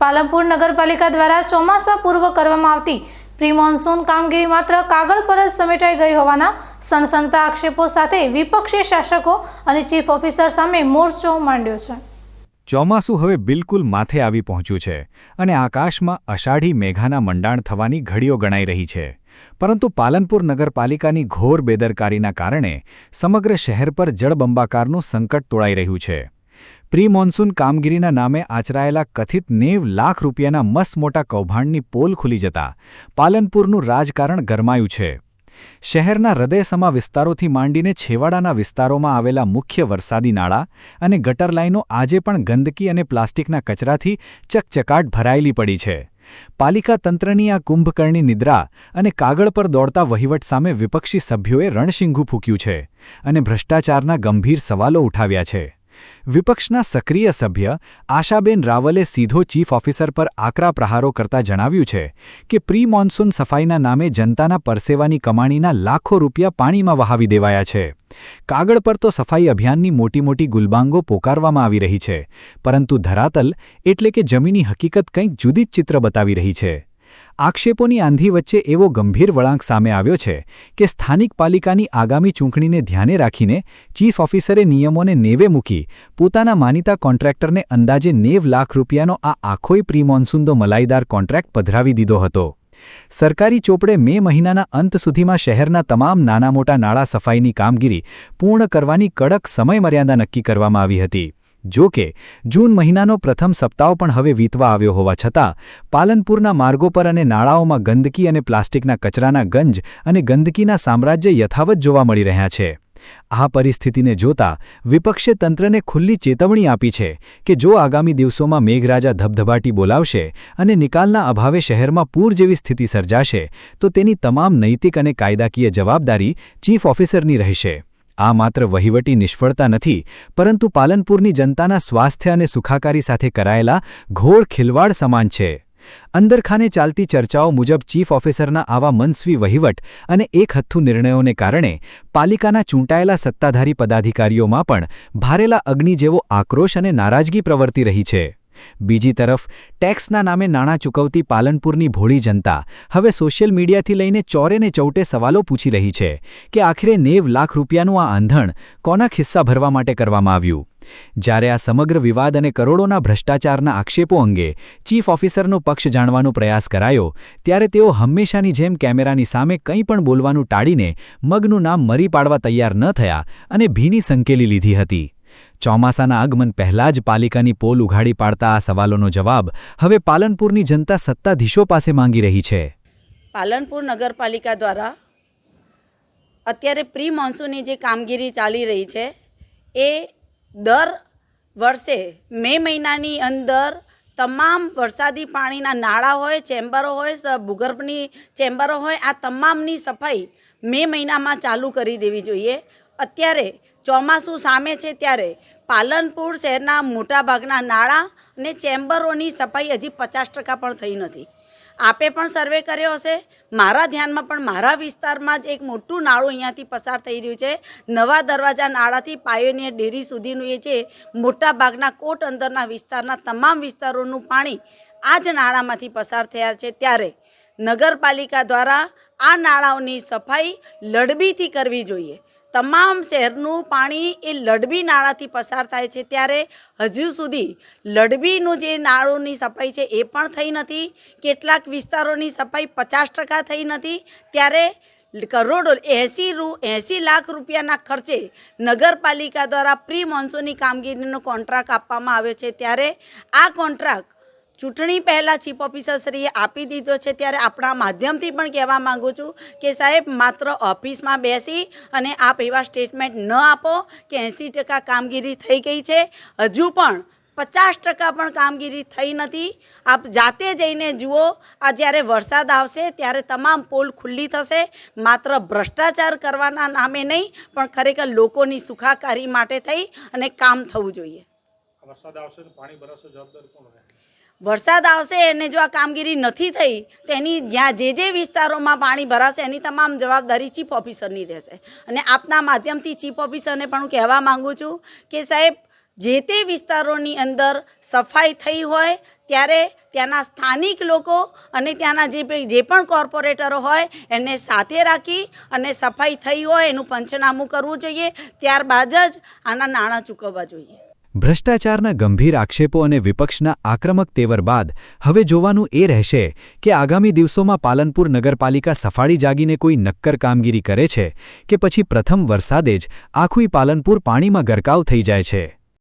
પાલનપુર નગરપાલિકા દ્વારા ચોમાસા પૂર્વ કરવામાં આવતી પ્રી મોન્સૂન કામગીરી માત્ર કાગળ પર જ સમેટાઈ ગઈ હોવાના સણસણતા આક્ષેપો સાથે વિપક્ષી શાસકો અને ચીફ ઓફિસર સામે મોરચો માંડ્યો છે। ચોમાસું હવે બિલકુલ માથે આવી પહોંચ્યું છે અને આકાશમાં અષાઢી મેઘાના મંડાણ થવાની ઘડીઓ ગણાઈ રહી છે, પરંતુ પાલનપુર નગરપાલિકાની ઘોર બેદરકારીના કારણે સમગ્ર શહેર પર જળબંબાકારનું સંકટ તોળાઈ રહ્યું છે। પ્રી મોન્સૂન કામગીરીના નામે આચરાયેલા કથિત 90 લાખ રૂપિયાના મસમોટા કૌભાંડની પોલ ખુલી જતા પાલનપુરનું રાજકારણ ગરમાયું છે। શહેરના હૃદયસમા વિસ્તારોથી માંડીને છેવાડાના વિસ્તારોમાં આવેલા મુખ્ય વરસાદી નાળા અને ગટર લાઇનો આજે પણ ગંદકી અને પ્લાસ્ટિકના કચરાથી ચકચકાટ ભરાયેલી પડી છે। પાલિકા તંત્રની આ કુંભકર્ણી નિદ્રા અને કાગળ પર દોડતા વહીવટ સામે વિપક્ષી સભ્યોએ રણશીંગું ફૂંક્યું છે અને ભ્રષ્ટાચારના ગંભીર સવાલો ઉઠાવ્યા છે। વિપક્ષના સક્રિય સભ્ય આશાબેન રાવલે સીધો ચીફ ઓફિસર પર આકરા પ્રહારો કરતા જણાવ્યું છે કે પ્રી મોન્સૂન સફાઈના નામે જનતાના પરસેવાની કમાણીના લાખો રૂપિયા પાણીમાં વહાવી દેવાયા છે। કાગળ પર તો સફાઈ અભિયાનની મોટી મોટી ગુલબાંગો પોકારવામાં આવી રહી છે, પરંતુ ધરાતલ એટલે કે જમીની હકીકત કંઈક જુદી જ ચિત્ર બતાવી રહી છે। આક્ષેપોની આંધી વચ્ચે એવો ગંભીર વળાંક સામે આવ્યો છે કે સ્થાનિક પાલિકાની આગામી ચૂંટણીને ધ્યાને રાખીને ચીફ ઓફિસરે નિયમોને નેવે મૂકી પોતાના માનીતા કોન્ટ્રાક્ટરને અંદાજે 90 લાખ રૂપિયાનો આ આખોય પ્રી મોન્સૂનનો મલાઈદાર કોન્ટ્રાક્ટ પધરાવી દીધો હતો। સરકારી ચોપડે મે મહિનાના અંત સુધીમાં શહેરના તમામ નાના મોટા નાળા સફાઈની કામગીરી પૂર્ણ કરવાની કડક સમયમર્યાદા નક્કી કરવામાં આવી હતી। જો કે જૂન મહિનાનો પ્રથમ સપ્તાહ પણ હવે વીતવા આવ્યો હોવા છતાં પાલનપુરના માર્ગો પર અને નાળાઓમાં ગંદકી અને પ્લાસ્ટિકના કચરાના ગંજ અને ગંદકીના સામ્રાજ્ય યથાવત જોવા મળી રહ્યા છે। આ પરિસ્થિતિને જોતા વિપક્ષે તંત્રને ખુલ્લી ચેતવણી આપી છે કે જો આગામી દિવસોમાં મેઘરાજા ધબધબાટી બોલાવશે અને નિકાલના અભાવે શહેરમાં પૂર જેવી સ્થિતિ સર્જાશે તો તેની તમામ નૈતિક અને કાયદાકીય જવાબદારી ચીફ ઓફિસરની રહેશે। આ માત્ર વહીવટી નિષ્ફળતા નથી, પરંતુ પાલનપુરની જનતાના સ્વાસ્થ્ય અને સુખાકારી સાથે કરાયેલા ઘોર ખિલવાડ સમાન છે। અંદરખાને ચાલતી ચર્ચાઓ મુજબ ચીફ ઓફિસરના આવા મનસ્વી વહીવટ અને એકહથ્થુ નિર્ણયોને કારણે પાલિકાના ચૂંટાયેલા સત્તાધારી પદાધિકારીઓમાં પણ ભારેલા અગ્નિ જેવો આક્રોશ અને નારાજગી પ્રવર્તી રહી છે। બીજી તરફ ટેક્સના નામે નાણાં ચૂકવતી પાલનપુરની ભોળી જનતા હવે સોશિયલ મીડિયાથી લઈને ચોરે ને ચૌટે સવાલો પૂછી રહી છે કે આખરે 90 લાખ રૂપિયાનું આ આંધણ કોના ખિસ્સા ભરવા માટે કરવામાં આવ્યું। જ્યારે આ સમગ્ર વિવાદ અને કરોડોના ભ્રષ્ટાચારના આક્ષેપો અંગે ચીફ ઓફિસરનો પક્ષ જાણવાનો પ્રયાસ કરાયો ત્યારે તેઓ હંમેશાની જેમ કેમેરાની સામે કંઈ પણ બોલવાનું ટાળીને મગનું નામ મરી પાડવા તૈયાર ન થયા અને ભીની સંકેલી લીધી હતી। ચોમાસાના આગમન પહેલા જ પાલિકાની પોલ ઉઘાડી પાડતા આ સવાલોનો જવાબ હવે પાલનપુરની જનતા સત્તાધીશો પાસે માંગી રહી છે। પાલનપુર નગરપાલિકા દ્વારા અત્યારે પ્રી મોન્સૂનની જે કામગીરી ચાલી રહી છે એ દર વર્ષે મે મહિનાની અંદર તમામ વરસાદી પાણીના નાળા હોય, ચેમ્બરો હોય, ભૂગર્ભની ચેમ્બરો હોય, આ તમામની સફાઈ મે મહિનામાં ચાલુ કરી દેવી જોઈએ। અત્યારે ચોમાસું સામે છે ત્યારે પાલનપુર શહેરના મોટાભાગના નાળા અને ચેમ્બરોની સફાઈ હજી 50% પણ થઈ નથી। આપે પણ સર્વે કર્યો હશે, મારા ધ્યાનમાં પણ મારા વિસ્તારમાં જ એક મોટું નાળું અહીંયાથી પસાર થઈ રહ્યું છે। નવા દરવાજા નાળાથી પાયોનિયર ડેરી સુધીનું એ છે મોટાભાગના કોટ અંદરના વિસ્તારના તમામ વિસ્તારોનું પાણી આ જ નાળામાંથી પસાર થયા છે। ત્યારે નગરપાલિકા દ્વારા આ નાળાઓની સફાઈ લડબીથી કરવી જોઈએ। તમામ શહેરનું પાણી એ લડબી નાળાથી પસાર થાય છે, ત્યારે હજુ સુધી લડબીનું જે નાળોની સફાઈ છે એ પણ થઈ નથી। કેટલાક વિસ્તારોની સફાઈ 50% થઈ નથી। ત્યારે કરોડો 80 લાખ રૂપિયાના ખર્ચે નગરપાલિકા દ્વારા પ્રી મોન્સૂનની કામગીરીનો કોન્ટ્રાક્ટ આપવામાં આવ્યો છે। ત્યારે આ કોન્ટ્રાક્ટ ચૂંટણી પહેલાં ચીફ ઓફિસરશ્રીએ આપી દીધો છે। ત્યારે આપણા માધ્યમથી પણ કહેવા માગું છું કે સાહેબ, માત્ર ઓફિસમાં બેસી અને આપ એવા સ્ટેટમેન્ટ ન આપો કે 80% કામગીરી થઈ ગઈ છે, હજુ પણ 50% પણ કામગીરી થઈ નથી। આપ જાતે જઈને જુઓ, આ જ્યારે વરસાદ આવશે ત્યારે તમામ પોલ ખુલ્લી થશે। માત્ર ભ્રષ્ટાચાર કરવાના નામે નહીં, પણ ખરેખર લોકોની સુખાકારી માટે થઈ અને કામ થવું જોઈએ। વરસાદ આવશે તો પાણી ભરાશે, જવાબદાર કોણ રહે? વરસાદ આવશે અને જો આ કામગીરી નથી થઈ તેની જ્યાં જે વિસ્તારોમાં પાણી ભરાશે એની તમામ જવાબદારી ચીફ ઓફિસરની રહેશે। અને આપના માધ્યમથી ચીફ ઓફિસરને પણ હું કહેવા માગું છું કે સાહેબ, જે તે વિસ્તારોની અંદર સફાઈ થઈ હોય ત્યારે ત્યાંના સ્થાનિક લોકો અને ત્યાંના જે પણ કોર્પોરેટરો હોય એને સાથે રાખી અને સફાઈ થઈ હોય એનું પંચનામું કરવું જોઈએ, ત્યારબાદ જ આના નાણાં ચૂકવવા જોઈએ. ભ્રષ્ટાચારના ગંભીર આક્ષેપો અને વિપક્ષના આક્રમક તેવર બાદ હવે જોવાનું એ રહેશે કે આગામી દિવસોમાં પાલનપુર નગરપાલિકા સફાળી જાગીને કોઈ નક્કર કામગીરી કરે છે કે પછી પ્રથમ વરસાદે જ આખું પાલનપુર પાણીમાં ગરકાવ થઈ જાય છે.